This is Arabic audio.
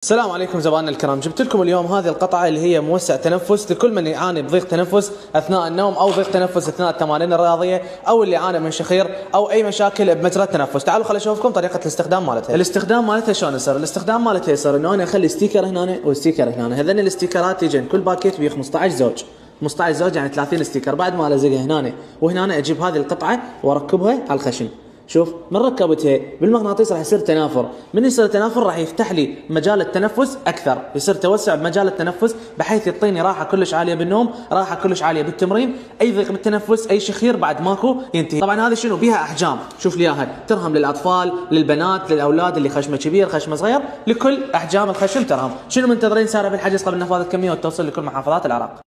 السلام عليكم زبائننا الكرام، جبت لكم اليوم هذه القطعة اللي هي موسع تنفس لكل من يعاني بضيق تنفس أثناء النوم أو ضيق تنفس أثناء التمارين الرياضية أو اللي يعاني من شخير أو أي مشاكل بمجرى التنفس. تعالوا خليني أشوفكم طريقة الاستخدام مالتها. الاستخدام مالتها شلون يصير؟ الاستخدام مالتها يصير إنه أنا أخلي ستيكر هنا وستيكر هنا. هذين الاستيكرات يجين كل باكيت ب 15 زوج. 15 زوج يعني 30 ستيكر. بعد ما ألزقها هنا وهنا أجيب هذه القطعة وأركبها على الخشم. شوف من ركبتها بالمغناطيس راح يصير تنافر، من يصير تنافر راح يفتح لي مجال التنفس اكثر، يصير توسع بمجال التنفس بحيث يعطيني راحه كلش عاليه بالنوم، راحه كلش عاليه بالتمرين، اي ضيق بالتنفس، اي شخير بعد ماكو ينتهي. طبعا هذه شنو بيها احجام، شوف لي اياها، ترهم للاطفال، للبنات، للاولاد اللي خشمه كبير، خشمه صغير، لكل احجام الخشم ترهم. شنو منتظرين؟ سارع بالحجز قبل نفاذ الكميه وتوصل لكل محافظات العراق.